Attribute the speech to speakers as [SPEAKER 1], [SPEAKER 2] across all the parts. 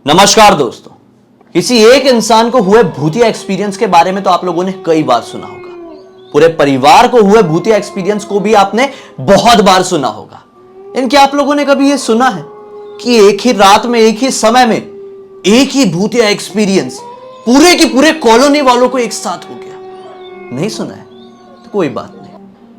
[SPEAKER 1] नमस्कार दोस्तों, किसी एक इंसान को हुए भूतिया एक्सपीरियंस के बारे में तो आप लोगों ने कई बार सुना होगा। पूरे परिवार को हुए भूतिया एक्सपीरियंस को भी आपने बहुत बार सुना होगा। लेकिन क्या आप लोगों ने कभी यह सुना है कि एक ही रात में, एक ही समय में, एक ही भूतिया एक्सपीरियंस पूरे की पूरे कॉलोनी वालों को एक साथ हो गया? नहीं सुना है तो कोई बात नहीं।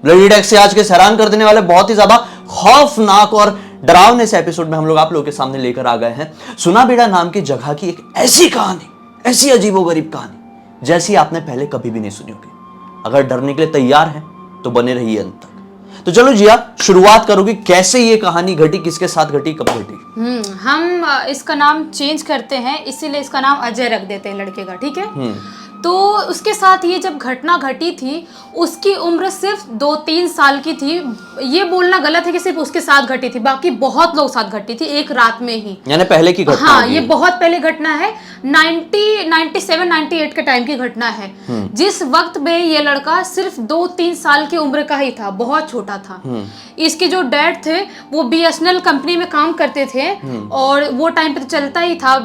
[SPEAKER 1] ब्लडी डेस्क से आज के हैरान कर देने वाले बहुत ही ज्यादा खौफनाक और डरावने से एपिसोड में हम लोग आप लोगों के सामने लेकर आ गए हैं सुनाबीड़ा नाम की जगह की एक ऐसी कहानी, ऐसी अजीबोगरीब कहानी जैसी आपने पहले कभी भी नहीं सुनी होगी। अगर डरने के लिए तैयार हैं तो बने रहिए अंत तक। तो चलो जिया, शुरुआत करोगी कैसे ये कहानी घटी, किसके साथ घटी, कब घटी?
[SPEAKER 2] हम इसका नाम चेंज करते हैं, इसीलिए इसका नाम अजय रख देते हैं लड़के का, ठीक है। तो उसके साथ ये जब घटना घटी थी, उसकी उम्र सिर्फ 2-3 साल की थी। ये बोलना गलत है कि सिर्फ उसके साथ घटी थी, बाकी बहुत लोग साथ घटी थी एक रात में ही।
[SPEAKER 1] यानी पहले की घटना?
[SPEAKER 2] हाँ, ये बहुत पहले घटना है। 97-98 के टाइम की घटना है, जिस वक्त में ये लड़का सिर्फ 2-3 साल की उम्र का ही था, बहुत छोटा था। इसके जो डैड थे वो BSNL कंपनी में काम करते थे और वो टाइम पे तो चलता ही था।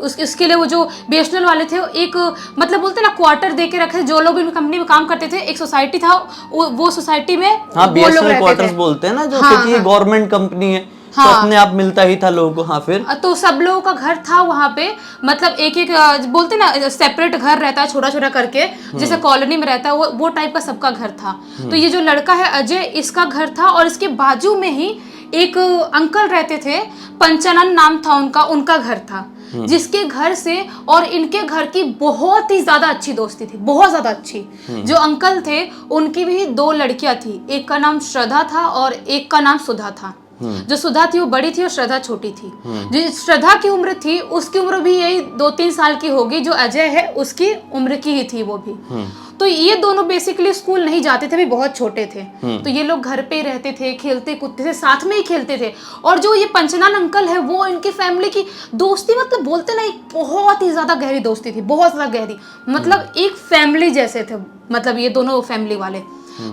[SPEAKER 2] उसके लिए वो जो BSNL वाले थे एक मतलब बोलते ना क्वार्टर दे के रखे थे। जो लोग भी कंपनी में काम करते थे, एक सोसाइटी था, वो सोसाइटी में
[SPEAKER 1] हाँ, BSNL क्वार्टर्स बोलते हैं ना, जो क्योंकि ये गवर्नमेंट कंपनी है। हाँ, तो अपने आप मिलता ही था लोगों को। हाँ, फिर
[SPEAKER 2] तो सब लोगों का घर था वहां पे, मतलब एक बोलते ना सेपरेट घर रहता है छोटा छोटा करके, जैसे कॉलोनी में रहता है, वो टाइप का सबका घर था। तो ये जो लड़का है अजय, इसका घर था और इसके बाजू में ही एक अंकल रहते थे, पंचानन नाम था उनका घर था, जिसके घर से और इनके घर की बहुत ही ज्यादा अच्छी दोस्ती थी, बहुत ज्यादा अच्छी। जो अंकल थे उनकी भी 2 लड़कियां थी, एक का नाम श्रद्धा था और एक का नाम सुधा था। जो सुधा थी वो बड़ी थी और श्रद्धा छोटी थी। जो श्रद्धा की उम्र थी उसकी उम्र भी यही 2-3 साल की होगी, जो अजय है उसकी उम्र की ही थी वो भी। तो ये दोनों बेसिकली स्कूल नहीं जाते थे, भी बहुत छोटे थे। तो ये लोग घर पे ही रहते थे, खेलते कूदते थे, साथ में ही खेलते थे। और जो ये पंचनान अंकल है वो इनकी फैमिली की दोस्ती, मतलब बोलते ना, एक बहुत ही ज्यादा गहरी दोस्ती थी, बहुत ज्यादा गहरी, मतलब एक फैमिली जैसे थे, मतलब ये दोनों फैमिली वाले।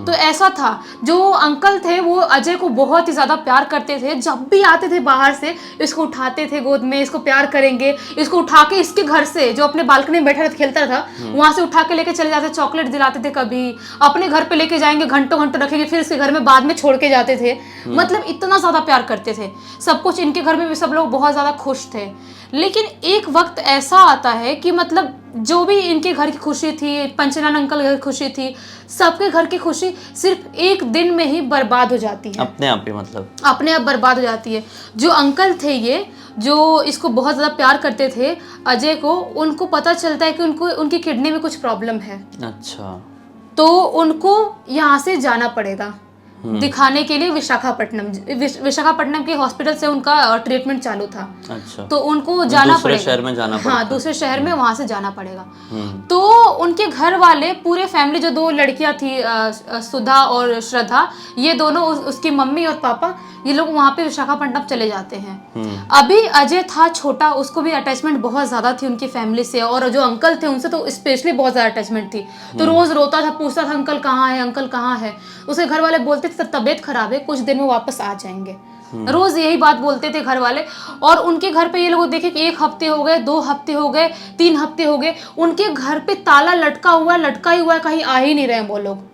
[SPEAKER 2] तो ऐसा था, जो अंकल थे वो अजय को बहुत ही ज्यादा प्यार करते थे। जब भी आते थे बाहर से, इसको उठाते थे गोद में, इसको प्यार करेंगे, इसको उठा के इसके घर से, जो अपने बालकनी में बैठा खेलता था, वहां से उठा के लेके चले जाते, चॉकलेट दिलाते थे, कभी अपने घर पे लेके जाएंगे, घंटों घंटों रखेंगे, फिर इसके घर में बाद में छोड़ के जाते थे। मतलब इतना ज्यादा प्यार करते थे। सब कुछ इनके घर में भी सब लोग बहुत ज्यादा खुश थे। लेकिन एक वक्त ऐसा आता है कि मतलब जो भी इनके घर की खुशी थी, पंचनान अंकल घर की खुशी थी, सबके घर की खुशी सिर्फ एक दिन में ही बर्बाद हो जाती है।
[SPEAKER 1] अपने आप ही, मतलब अपने
[SPEAKER 2] आप बर्बाद हो जाती है। जो अंकल थे ये, जो इसको बहुत ज़्यादा प्यार करते थे अजय को, उनको पता चलता है कि उनकी किडनी में कुछ प्रॉब्लम है।
[SPEAKER 1] अच्छा।
[SPEAKER 2] तो उनको यहाँ से जाना पड़ेगा दिखाने के लिए विशाखापट्टनम के हॉस्पिटल से उनका ट्रीटमेंट चालू था।
[SPEAKER 1] अच्छा।
[SPEAKER 2] तो उनको जाना पड़ेगा,
[SPEAKER 1] शहर में जाना पड़ेगा।
[SPEAKER 2] हाँ, दूसरे शहर में वहां से जाना पड़ेगा। तो उनके घर वाले पूरे फैमिली, जो 2 लड़कियां थी सुधा और श्रद्धा, ये दोनों, उसकी मम्मी और पापा, ये लोग वहां पे विशाखापट्टनम चले जाते हैं। अभी अजय था छोटा, उसको भी अटैचमेंट बहुत ज्यादा थी उनकी फैमिली से, और जो अंकल थे उनसे तो स्पेशली बहुत ज्यादा अटैचमेंट थी। तो रोज रोता था, पूछता था अंकल कहाँ है, अंकल कहाँ है। उसके घर वाले बोलते थे तबीयत खराब है, कुछ दिन में वापस आ जाएंगे। रोज यही बात बोलते थे घर वाले। और उनके घर पे ये लोग देखे कि 1 हफ्ते हो गए, 2 हफ्ते हो गए, 3 हफ्ते हो गए, उनके घर पे ताला लटका हुआ है, कहीं आ ही नहीं रहे वो लोग।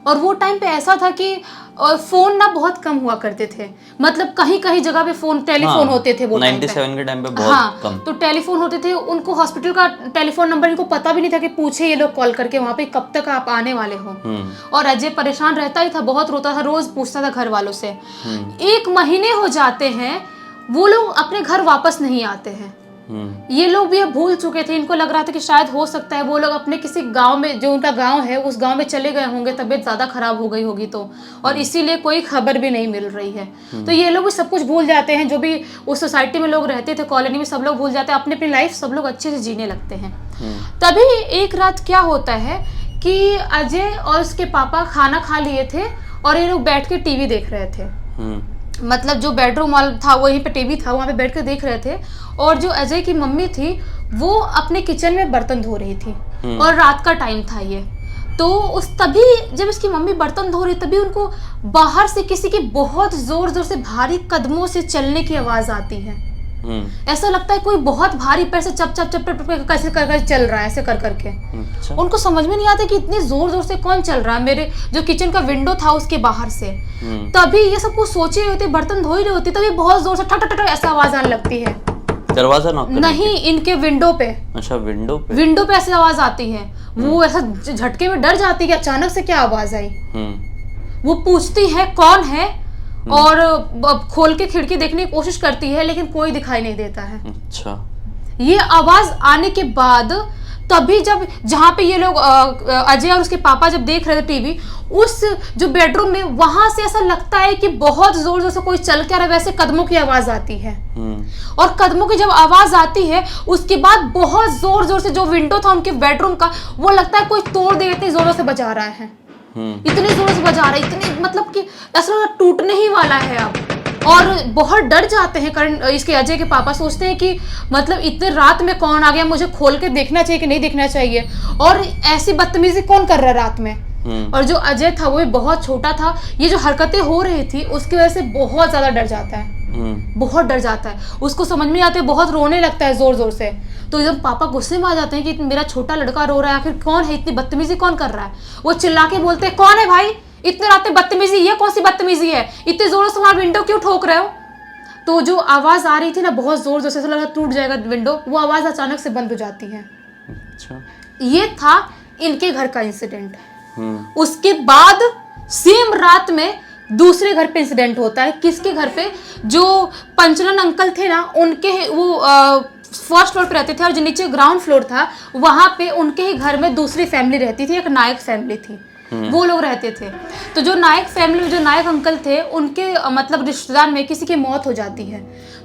[SPEAKER 2] और वो टाइम पे ऐसा था कि फोन ना बहुत कम हुआ करते थे, मतलब कहीं कहीं जगह पे टेलीफोन होते थे वो
[SPEAKER 1] 97 के टाइम पे बहुत कम।
[SPEAKER 2] तो टेलीफोन होते थे, उनको हॉस्पिटल का टेलीफोन नंबर इनको पता भी नहीं था कि पूछे ये लोग कॉल करके वहां पे कब तक आप आने वाले हो। और अजय परेशान रहता ही था, बहुत रोता था, रोज पूछता था घर वालों से। 1 महीने हो जाते हैं, वो लोग अपने घर वापस नहीं आते हैं। ये लोग भी अब भूल चुके थे, इनको लग रहा था कि शायद हो सकता है वो लोग अपने किसी गांव में, जो उनका गांव है, उस गांव में चले गए होंगे, तबीयत ज्यादा खराब हो गई होगी तो, और इसीलिए कोई खबर भी नहीं मिल रही है। तो ये लोग भी सब कुछ भूल जाते हैं, जो भी उस सोसाइटी में लोग रहते थे, कॉलोनी में, सब लोग भूल जाते हैं, अपनी अपनी लाइफ सब लोग अच्छे से जीने लगते हैं। तभी एक रात क्या होता है कि अजय और उसके पापा खाना खा लिए थे और ये लोग बैठ के टीवी देख रहे थे। मतलब जो बेडरूम वाला था वहीं पे टीवी था, वहां पे बैठ कर देख रहे थे। और जो अजय की मम्मी थी वो अपने किचन में बर्तन धो रही थी, और रात का टाइम था ये। तो तभी जब इसकी मम्मी बर्तन धो रही, तभी उनको बाहर से किसी की बहुत जोर जोर से भारी कदमों से चलने की आवाज आती है। ऐसा लगता है कोई बहुत भारी पैर से चप चप चप चप चप कैसे कर चल रहा है, ऐसे कर करके।
[SPEAKER 1] अच्छा।
[SPEAKER 2] उनको समझ में नहीं आता कि इतनी जोर जोर से कौन चल रहा है। मेरे जो किचन का विंडो था उसके बाहर से, तभी ये सब कुछ सोचे रही होती, बर्तन धो ही रही होती, तभी बहुत जोर से ठक ठक ठक ऐसा आवाज आने लगती है।
[SPEAKER 1] दरवाजा नॉक करने
[SPEAKER 2] नहीं, इनके विंडो पे।
[SPEAKER 1] अच्छा, विंडो पे।
[SPEAKER 2] विंडो पे ऐसी आवाज आती है। वो ऐसा झटके में डर जाती है कि अचानक से क्या आवाज आई। वो पूछती है कौन है, और खोल के खिड़की देखने की कोशिश करती है, लेकिन कोई दिखाई नहीं देता है।
[SPEAKER 1] अच्छा।
[SPEAKER 2] ये आवाज आने के बाद तभी जब जहाँ पे ये लोग अजय और उसके पापा जब देख रहे थे टीवी, उस जो बेडरूम में, वहां से ऐसा लगता है कि बहुत जोर जोर से कोई चल के आ रहा है, वैसे कदमों की आवाज आती है। और कदमों की जब आवाज आती है उसके बाद बहुत जोर जोर से जो विंडो था उनके बेडरूम का, वो लगता है कोई तोड़ दे, इतनी जोरों से बजा रहा है। इतनी जोर से बजा रहा है, इतनी मतलब कि ऐसा टूटने ही वाला है अब। और बहुत डर जाते हैं करण, इसके अजय के पापा सोचते हैं कि मतलब इतने रात में कौन आ गया, मुझे खोल के देखना चाहिए कि नहीं देखना चाहिए, और ऐसी बदतमीजी कौन कर रहा है रात में। और जो अजय था वो भी बहुत छोटा था, ये जो हरकतें हो रही थी उसकी वजह से बहुत ज्यादा डर जाता है। बहुत डर जाता है, उसको समझ में नहीं आते, बहुत रोने लगता है जोर जोर से। तो जब पापा गुस्से में आ जाते हैं कि मेरा छोटा लड़का रो रहा है, आखिर कौन है, इतनी बदतमीजी कौन कर रहा है। वो चिल्ला के बोलते हैं, कौन है भाई, इतने रात में बदतमीजी, ये कौन सी बदतमीजी है, इतने जोरों से हमारा विंडो क्यों ठोक रहे हो। तो जो आवाज आ रही थी ना बहुत जोर जोर से, ऐसा लगा टूट जाएगा विंडो, वो आवाज अचानक से बंद हो जाती है।
[SPEAKER 1] अच्छा।
[SPEAKER 2] ये था इनके घर का इंसिडेंट। उसके बाद सेम रात में दूसरे घर पे इंसिडेंट होता है। किसके घर पे, जो पंचनन अंकल थे ना, उनके वो फर्स्ट फ्लोर पे रहते थे, और जो नीचे ग्राउंड फ्लोर था वहां पे उनके ही घर में दूसरी फैमिली रहती थी, एक नायक फैमिली थी, वो लोग रहते थे। तो जो नायक फैमिली में जो नायक अंकल थे, उनके मतलब रिश्तेदार में किसी की मौत हो जाती है।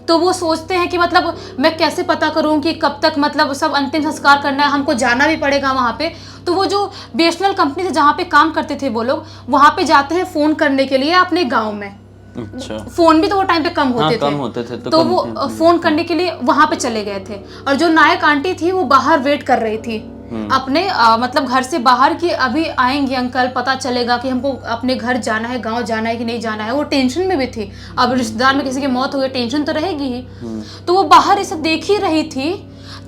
[SPEAKER 2] तो वो सोचते हैं कि मतलब मैं कैसे पता करूं कि कब तक मतलब सब अंतिम संस्कार करना है, हमको जाना भी पड़ेगा वहां पे। तो वो जो बीएसएनएल कंपनी से जहाँ पे काम करते थे वो लोग, वहां पे जाते हैं फोन करने के लिए अपने गाँव में।
[SPEAKER 1] अच्छा।
[SPEAKER 2] फोन भी तो वो टाइम पे कम होते
[SPEAKER 1] हाँ,
[SPEAKER 2] थे,
[SPEAKER 1] कम होते थे,
[SPEAKER 2] तो वो फोन करने के लिए वहां पे चले गए थे। और जो नायक आंटी थी वो बाहर वेट कर रही थी अपने मतलब घर से बाहर, कि अभी आएंगे अंकल, पता चलेगा कि हमको अपने घर जाना है, गांव जाना है कि नहीं जाना है। वो टेंशन में भी थी, अब रिश्तेदार में किसी की मौत हो गई, टेंशन तो रहेगी ही। तो वो बाहर ऐसे देख ही रही थी,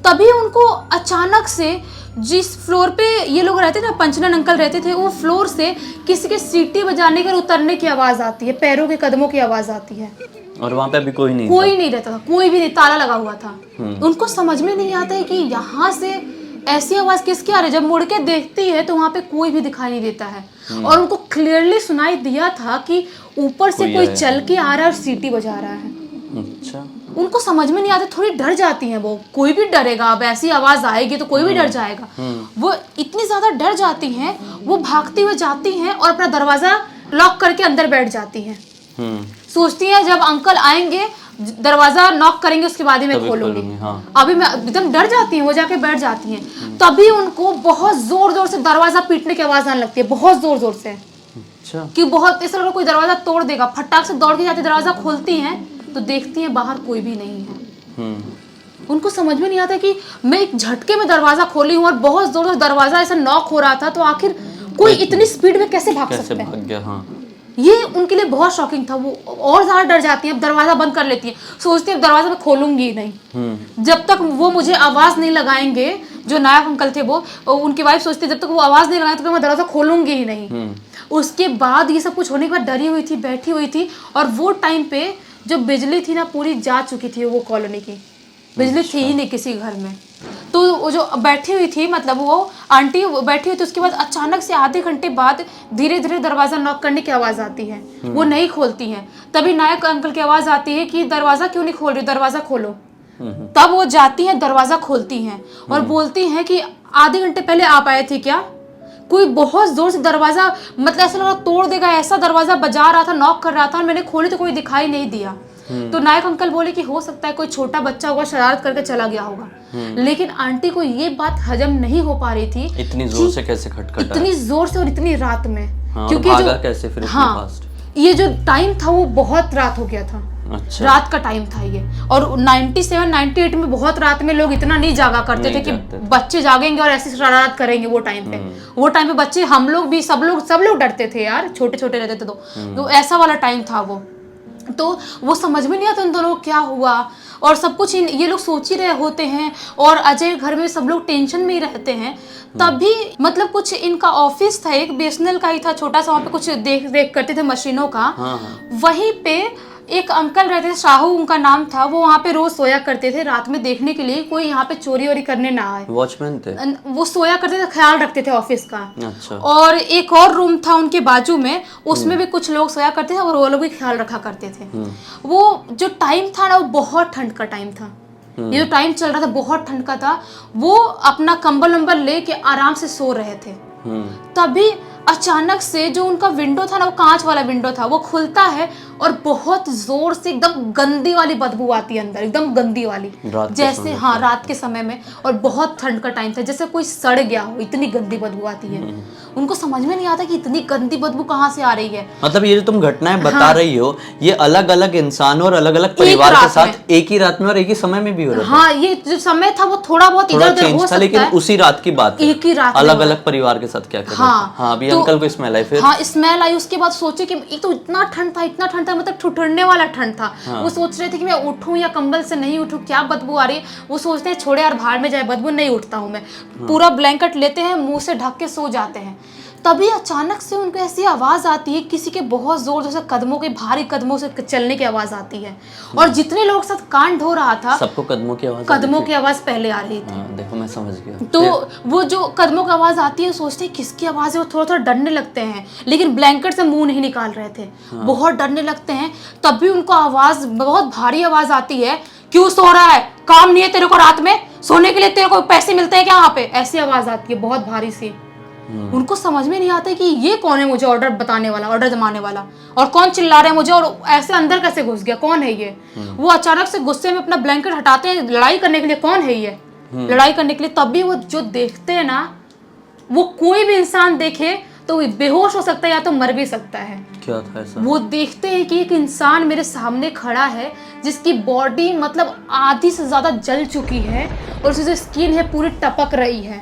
[SPEAKER 2] तभी उनको अचानक से जिस फ्लोर पे ये लोग रहते थे ना, पंचनन अंकल रहते थे, वो फ्लोर से किसी के सीटी बजाने के उतरने की आवाज आती है, पैरों के कदमों की आवाज आती है।
[SPEAKER 1] और वहां पे अभी कोई नहीं
[SPEAKER 2] रहता था, कोई भी नहीं, ताला लगा हुआ था। उनको समझ में नहीं आता है कि यहाँ से ऐसी आवाज किसकी आ रही है। जब मुड़ के देखती है तो वहां पे कोई भी दिखाई नहीं देता है। और उनको क्लियरली सुनाई दिया था कि ऊपर से कोई चल के आ रहा है और सीटी बजा रहा है।
[SPEAKER 1] अच्छा।
[SPEAKER 2] उनको समझ में नहीं आता, थोड़ी डर जाती हैं वो। कोई भी डरेगा, अब ऐसी आवाज आएगी तो कोई भी डर जाएगा। वो इतनी ज्यादा डर जाती हैं, वो भागती हुई जाती हैं और अपना दरवाजा लॉक करके अंदर बैठ जाती हैं। सोचती है जब अंकल आएंगे दरवाजा नॉक करेंगे उसके बाद ही मैं खोलूंगी। हाँ। अभी मैं एकदम डर जाती हूँ, वो जाके बैठ जाती हैं। तभी उनको बहुत जोर जोर से दरवाजा पीटने की आवाज आने लगती है, बहुत जोर जोर से।
[SPEAKER 1] अच्छा।
[SPEAKER 2] कि बहुत ऐसा लग रहा कोई दरवाजा तोड़ देगा। फटाक से दौड़ के जाती, दरवाजा खोलती हैं तो देखती हैं बाहर कोई भी नहीं है। उनको समझ में नहीं आता कि मैं एक झटके में दरवाजा खोली हूँ और बहुत जोर से दरवाजा ऐसा नॉक हो रहा था, तो आखिर कोई इतनी स्पीड में कैसे भाग सकता है।
[SPEAKER 1] हाँ।
[SPEAKER 2] ये उनके लिए बहुत शॉकिंग था। वो और ज्यादा डर जाती है, अब दरवाजा बंद कर लेती है, सोचती है अब दरवाजा मैं खोलूंगी ही नहीं जब तक वो मुझे आवाज नहीं लगाएंगे। जो नायक अंकल थे वो, उनकी वाइफ सोचती है जब तक वो आवाज नहीं लगाएंगे तो मैं दरवाजा खोलूंगी ही नहीं। उसके बाद ये सब कुछ होने के बाद डरी हुई थी, बैठी हुई थी। और वो टाइम पे जो बिजली थी ना पूरी जा चुकी थी, वो कॉलोनी की बिजली थी ही नहीं किसी घर में। तो वो जो बैठी हुई थी, मतलब वो आंटी बैठी हुई थी, उसके बाद अचानक से आधे घंटे बाद धीरे धीरे दरवाजा नॉक करने की आवाज आती है। वो नहीं खोलती हैं। तभी नायक अंकल की आवाज आती है कि दरवाजा क्यों नहीं खोल रही, दरवाजा खोलो। तब वो जाती हैं, दरवाजा खोलती हैं और बोलती हैं कि आधे घंटे पहले आप आए थे क्या। कोई बहुत जोर से दरवाजा, मतलब ऐसा लगा तोड़ देगा, ऐसा दरवाजा बजा रहा था, नॉक कर रहा था, और मैंने खोली तो कोई दिखाई नहीं दिया। तो नायक अंकल बोले कि हो सकता है कोई छोटा बच्चा होगा, शरारत करके चला गया होगा। लेकिन आंटी को ये बात हजम नहीं हो पा रही थी,
[SPEAKER 1] इतनी जोर से कैसे खटखटा,
[SPEAKER 2] इतनी जोर से और इतनी रात में।
[SPEAKER 1] हाँ,
[SPEAKER 2] क्योंकि
[SPEAKER 1] भागा कैसे फिर इतनी फास्ट।
[SPEAKER 2] ये जो टाइम था वो बहुत रात हो गया था।
[SPEAKER 1] अच्छा।
[SPEAKER 2] रात का टाइम था ये। और 97-98 में बहुत रात में लोग इतना नहीं जागा करते थे कि बच्चे जागेंगे और ऐसी शरारत करेंगे। वो टाइम पे बच्चे, हम लोग भी, सब लोग डरते थे यार, छोटे छोटे रहते थे। तो ऐसा वाला टाइम था वो। तो वो समझ में नहीं आता उन दोनों को क्या हुआ। और सब कुछ ये लोग सोच ही रहे होते हैं, और अजय घर में सब लोग टेंशन में ही रहते हैं। तभी मतलब कुछ इनका ऑफिस था, एक बीएसएनएल का ही था छोटा सा, वहाँ पे कुछ देख रेख करते थे मशीनों का। वहीं पे एक अंकल रहते थे, साहू उनका नाम था, वो वहाँ पे रोज सोया करते थे रात में, देखने के लिए कोई यहाँ पे चोरी वोरी करने ना आए।
[SPEAKER 1] वॉचमैन थे
[SPEAKER 2] वो, सोया करते थे, ख्याल रखते थे ऑफिस का।
[SPEAKER 1] अच्छा।
[SPEAKER 2] और एक और रूम था उनके बाजू में, उसमें भी कुछ लोग सोया करते थे और वो लोग भी ख्याल रखा करते थे। वो जो टाइम था ना, वो बहुत ठंड का टाइम था। ये जो टाइम चल रहा था बहुत ठंड का था। वो अपना कंबल वंबल लेके आराम से सो रहे थे। तभी अचानक से जो उनका विंडो था ना, वो कांच वाला विंडो था, वो खुलता है और बहुत जोर से एकदम गंदी वाली बदबू आती है अंदर, एकदम गंदी वाली, जैसे हाँ रात के समय में, और बहुत ठंड का टाइम था, जैसे कोई सड़ गया हो, इतनी गंदी बदबू आती है। उनको समझ में नहीं आता कि इतनी गंदी बदबू कहाँ से आ रही है।
[SPEAKER 1] मतलब ये जो तुम घटनाएं बता रही हो, ये अलग अलग इंसानों और अलग अलग परिवार के साथ एक ही रात में और एक ही समय में भी हो रहा था।
[SPEAKER 2] हाँ, ये जो समय था वो थोड़ा बहुत इधर उधर हो सकता है,
[SPEAKER 1] लेकिन उसी रात की बात है,
[SPEAKER 2] एक ही रात
[SPEAKER 1] अलग अलग परिवार के साथ क्या कर रहे थे। हाँ, अभी अंकल को स्मेल आई, फिर
[SPEAKER 2] हाँ स्मेल आई। उसके बाद सोचे कि एक तो इतना ठंड था, इतना ठंड था, मतलब ठुठुरने वाला ठंड था। वो सोच रहे थे कि मैं उठूं या कंबल से नहीं उठूं, क्या बदबू आ रही है। वो सोचते हैं छोड़े यार, बाहर में जाए, बदबू नहीं उठता हूँ मैं। पूरा ब्लैंकेट लेते हैं, मुंह से ढक के सो जाते हैं। तभी अचानक से उनको ऐसी आवाज आती है, किसी के बहुत जोर जैसे कदमों के, भारी कदमों से चलने की आवाज आती है। और जितने लोग साथ कांड हो रहा था,
[SPEAKER 1] सबको कदमों की आवाज,
[SPEAKER 2] पहले आ रही थी।
[SPEAKER 1] देखो मैं समझ गया।
[SPEAKER 2] तो वो जो कदमों की आवाज आती है, सोचते हैं किसकी आवाज है, वो थोड़ा थोड़ा डरने लगते हैं, लेकिन ब्लैंकेट से मुंह नहीं निकाल रहे थे। बहुत डरने लगते हैं। तब भी उनको आवाज, बहुत भारी आवाज आती है, क्यों सो रहा है, काम नहीं है तेरे को रात में, सोने के लिए तेरे को पैसे मिलते हैं क्या यहाँ पे, ऐसी आवाज आती है बहुत भारी सी। उनको समझ में नहीं आता कि ये कौन है मुझे ऑर्डर बताने वाला, ऑर्डर जमाने वाला, और कौन चिल्ला रहा है मुझे, और ऐसे अंदर कैसे घुस गया, कौन है ये। वो अचानक से गुस्से में अपना ब्लैंकेट हटाते हैं, लड़ाई करने के लिए, कौन है ये, लड़ाई करने के लिए। तब भी वो जो देखते हैं ना, वो कोई भी इंसान देखे तो बेहोश हो सकता है या तो मर भी सकता है।
[SPEAKER 1] क्या था ऐसा? वो
[SPEAKER 2] देखते हैं कि एक इंसान मेरे सामने खड़ा है, जिसकी बॉडी मतलब आधी से ज्यादा जल चुकी है, और उसकी जो स्किन है पूरी टपक रही है,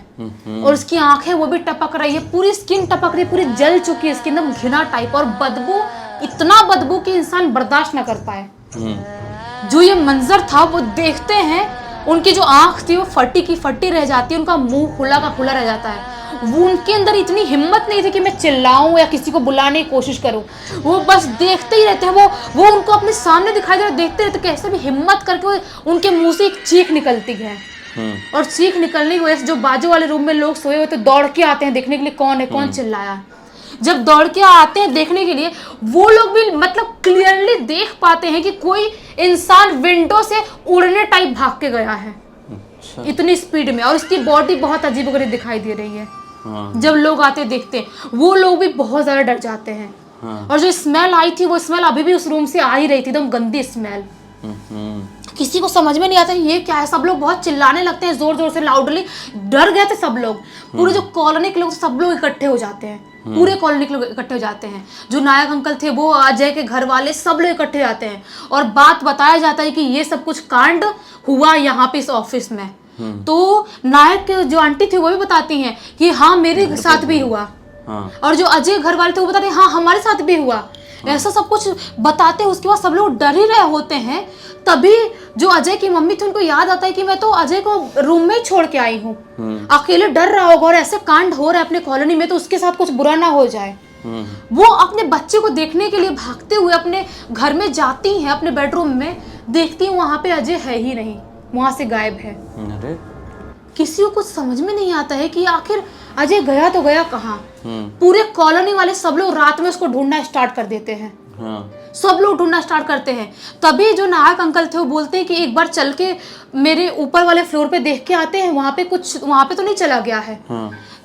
[SPEAKER 2] और उसकी आंखें वो भी टपक रही है, पूरी स्किन टपक रही है, पूरी जल चुकी है स्किन, एकदम घिना टाइप, और बदबू, इतना बदबू कि इंसान बर्दाश्त ना कर पाए। जो ये मंजर था, वो देखते हैं, उनकी जो आंख थी वो फटी की फटी रह जाती है, उनका मुंह खुला का खुला रह जाता है। वो उनके अंदर इतनी हिम्मत नहीं थी कि मैं चिल्लाऊं या किसी को बुलाने की कोशिश करूं। वो बस देखते ही रहते हैं। वो उनको अपने सामने दिखाई दे रहा, देखते रहते, कैसे भी हिम्मत करके उनके मुंह से एक चीख निकलती है। और चीख निकलने की वजह से जो बाजू वाले रूम में लोग सोए हुए थे, दौड़ के आते हैं देखने के लिए कौन है, कौन चिल्लाया। जब दौड़ के आते हैं देखने के लिए, वो लोग भी मतलब क्लियरली देख पाते हैं कि कोई इंसान विंडो से उड़ने टाइप भाग के गया है। अच्छा। इतनी स्पीड में, और उसकी बॉडी बहुत अजीबोगरीब दिखाई दे रही है। जब लोग आते देखते, वो लोग भी बहुत ज्यादा डर जाते हैं। और जो स्मेल आई थी, वो स्मेल अभी भी उस रूम से आ ही रही थी, एकदम गंदी स्मेल। किसी को समझ में नहीं आता ये क्या है। सब लोग बहुत चिल्लाने लगते हैं, जोर जोर से, लाउडली। डर गए थे सब लोग, पूरे जो कॉलोनी के लोग, सब लोग इकट्ठे हो जाते हैं, पूरे कॉलोनी के लोग इकट्ठे हो जाते हैं। जो नायक अंकल थे, वो अजय के घर वाले, सब लोग इकट्ठे जाते हैं, और बात बताया जाता है कि ये सब कुछ कांड हुआ यहाँ पे इस ऑफिस में। तो नायक के जो आंटी थी, वो भी बताती हैं कि हाँ मेरे साथ भी हुआ। और जो अजय घर वाले थे, वो बताते हैं हाँ हमारे साथ भी हुआ। ऐसा सब कुछ बताते हैं। उसके बाद सब लोग डर ही रहे होते हैं। तभी जो अजय की मम्मी थी, उनको याद आता है कि मैं तो अजय को रूम में ही छोड़ के आई हूँ, अकेले डर रहा होगा, और ऐसे कांड हो रहा है अपने कॉलोनी में, तो उसके साथ कुछ बुरा ना हो जाए। वो अपने बच्चे को देखने के लिए भागते हुए अपने घर में जाती हैं, अपने बेडरूम में देखती हैं, वहां पे अजय है ही नहीं, वहां से गायब है। अरे किसी को कुछ समझ में नहीं आता है कि आखिर अजय गया तो गया कहाँ। पूरे कॉलोनी वाले सब लोग रात में उसको ढूंढना स्टार्ट कर देते हैं। सब लोग ढूंढना स्टार्ट करते हैं। तभी जो नायक अंकल थे, वो बोलते हैं कि एक बार चल के मेरे ऊपर वाले फ्लोर पे देख के आते हैं, वहां पे तो नहीं चला गया है।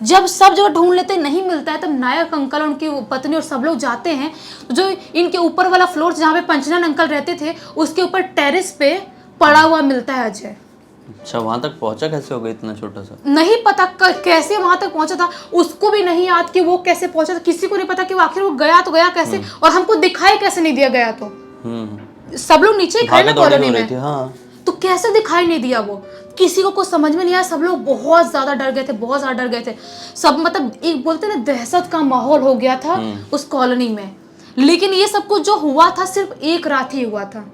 [SPEAKER 2] जब सब जगह ढूंढ लेते हैं, नहीं मिलता है, तब नायक अंकल, उनकी पत्नी और सब लोग जाते हैं। जो इनके ऊपर वाला फ्लोर जहाँ पे पंचनन अंकल रहते थे, उसके ऊपर टेरेस पे पड़ा हुआ मिलता है अजय।
[SPEAKER 1] अच्छा, वहां तक पहुंचा कैसे हो गया इतना छोटा सा? नहीं
[SPEAKER 2] पता कैसे वहां तक पहुंचा था, उसको भी नहीं याद कि वो कैसे पहुंचा था। किसी को नहीं पता कि वो आखिर वो गया तो गया कैसे, और हमको दिखाई कैसे नहीं दिया गया। तो सब लोग नीचे ही खड़े ना कॉलोनी में, तो कैसे दिखाई नहीं दिया वो, किसी को कुछ समझ में नहीं आया। सब लोग बहुत ज्यादा डर गए थे, बहुत ज्यादा डर गए थे सब। मतलब एक बोलते ना, दहशत का माहौल हो गया था उस कॉलोनी में। लेकिन ये सब कुछ जो हुआ था, सिर्फ एक रात ही हुआ था।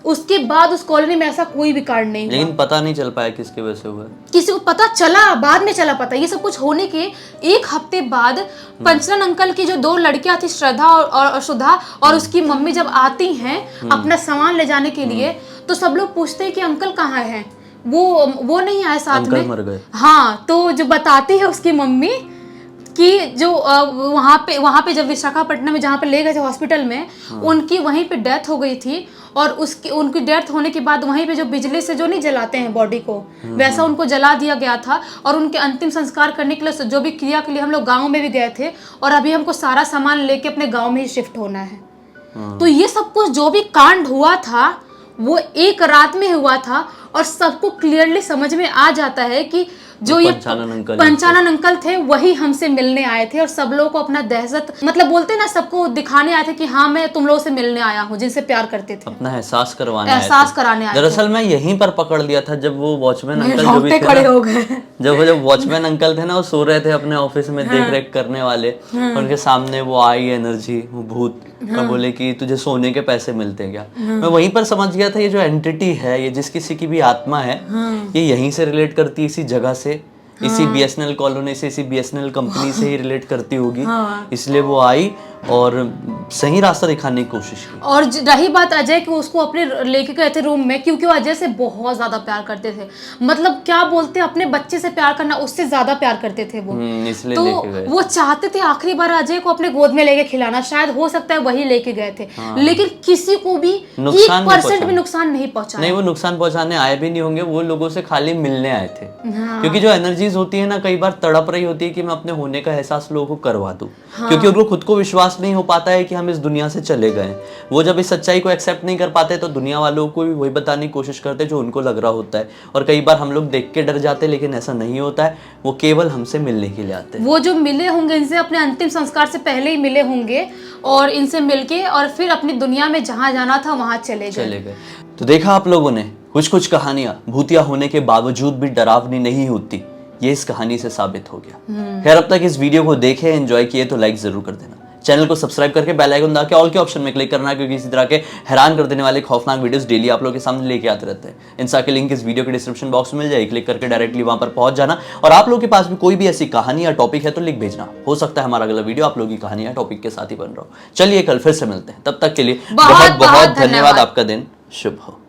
[SPEAKER 2] उसके बाद उस कॉलोनी में ऐसा कोई भी कांड नहीं हुआ।
[SPEAKER 1] लेकिन पता नहीं चल पाया किसके वजह से हुआ।
[SPEAKER 2] किसी को पता चला, बाद में चला पता। ये सब कुछ होने के 1 हफ्ते बाद पंचनन अंकल की जो 2 लड़कियां थी, श्रद्धा और सुधा, और उसकी मम्मी जब आती हैं अपना सामान ले जाने के लिए, तो सब लोग पूछते हैं कि अंकल कहाँ हैं, वो नहीं आए साथ में,
[SPEAKER 1] मर गए।
[SPEAKER 2] हाँ, तो जो बताती है उसकी मम्मी कि जो वहाँ पे जब विशाखापट्टनम में जहाँ पे ले गए थे हॉस्पिटल में, उनकी वहीं पे डेथ हो गई थी, और उनकी डेथ होने के बाद वहीं पे जो बिजली से जो नहीं जलाते हैं बॉडी को, वैसा उनको जला दिया गया था। और उनके अंतिम संस्कार करने के लिए जो भी क्रिया के लिए हम लोग गाँव में भी गए थे, और अभी हमको सारा सामान लेके अपने गाँव में ही शिफ्ट होना है। तो ये सब कुछ जो भी कांड हुआ था वो एक रात में हुआ था, और सबको क्लियरली समझ में आ जाता है कि जो ये पंचानन अंकल थे वही हमसे मिलने आए थे, और सब लोगों को अपना दहशत, मतलब बोलते ना, सबको दिखाने आए थे कि हाँ मैं तुम लोगों से मिलने आया हूँ, जिनसे प्यार करते थे,
[SPEAKER 1] अपना एहसास कराने आए थे। दरअसल मैं यहीं पर पकड़ लिया था जब वो वॉचमैन अंकल जो भी थे
[SPEAKER 2] खड़े हो गए,
[SPEAKER 1] जब वॉचमैन अंकल थे ना, वो सो रहे थे अपने ऑफिस में, देख रेख करने वाले, उनके सामने वो आई एनर्जी, वो भूत, और बोले कि तुझे सोने के पैसे मिलते हैं क्या। मैं वहीं पर समझ गया था ये जो एंटिटी है, ये जिस किसी की भी आत्मा है, ये यहीं से रिलेट करती है, इसी जगह से, इसी बीएसएनएल कॉलोनी से, इसी बीएसएनएल कंपनी से ही रिलेट करती होगी। इसलिए वो आई और सही रास्ता दिखाने की कोशिश की। और
[SPEAKER 2] रही बात अजय की, उसको अपने लेके गए थे रूम में, क्योंकि वो अजय से बहुत ज्यादा प्यार करते थे। मतलब क्या बोलते, अपने बच्चे से प्यार करना, उससे ज्यादा प्यार करते थे वो,
[SPEAKER 1] इसलिए
[SPEAKER 2] तो
[SPEAKER 1] लेके गए।
[SPEAKER 2] वो चाहते थे आखिरी बार अजय को अपने गोद में लेके खिलाना, शायद हो सकता है वही लेके गए थे। लेकिन किसी को भी 1% भी नुकसान नहीं पहुंचा।
[SPEAKER 1] नहीं, वो नुकसान पहुंचाने आए भी नहीं होंगे, वो लोगों से खाली मिलने आए थे। क्योंकि जो एनर्जीज होती है ना, कई बार तड़प रही होती है कि मैं अपने होने का एहसास लोगों को करवा दूं, क्योंकि उनको खुद को विश्वास नहीं हो पाता है कि हम इस दुनिया से चले गए। वो जब इस सच्चाई को एक्सेप्ट नहीं कर पाते तो दुनिया वालों को भी वही बताने की कोशिश करते जो उनको लग रहा होता है। और कई बार हम लोग देख के डर जाते, लेकिन ऐसा नहीं होता है, वो केवल हमसे मिलने के लिए आते हैं।
[SPEAKER 2] वो जो मिले होंगे इनसे अपने अंतिम संस्कार से पहले ही मिले होंगे, और इनसे मिलके और फिर अपनी दुनिया में जहाँ जाना था वहाँ चले गए।
[SPEAKER 1] तो देखा आप लोगों ने, कुछ कहानियां भूतिया होने के बावजूद भी डरावनी नहीं होती, ये इस कहानी से साबित हो गया। खैर, अब तक इस वीडियो को देखे, एंजॉय किए तो लाइक जरूर कर देना, चैनल को सब्सक्राइब करके बेल आइकन दबा के ऑल के ऑप्शन में क्लिक करना, क्योंकि इसी तरह के हैरान कर देने वाले खौफनाक वीडियोस डेली आप लोगों के सामने लेके आते रहते हैं। इंस्टा के लिंक इस वीडियो के डिस्क्रिप्शन बॉक्स में मिल जाएगी, क्लिक करके डायरेक्टली वहां पर पहुंच जाना। और आप लोगों के पास भी कोई भी ऐसी कहानी या टॉपिक है तो लिख भेजना, हो सकता है हमारा अगला वीडियो आप लोगों की कहानी या टॉपिक के साथ ही बन रहा हो। चलिए कल फिर से मिलते हैं, तब तक के लिए बहुत बहुत धन्यवाद। आपका दिन शुभ हो।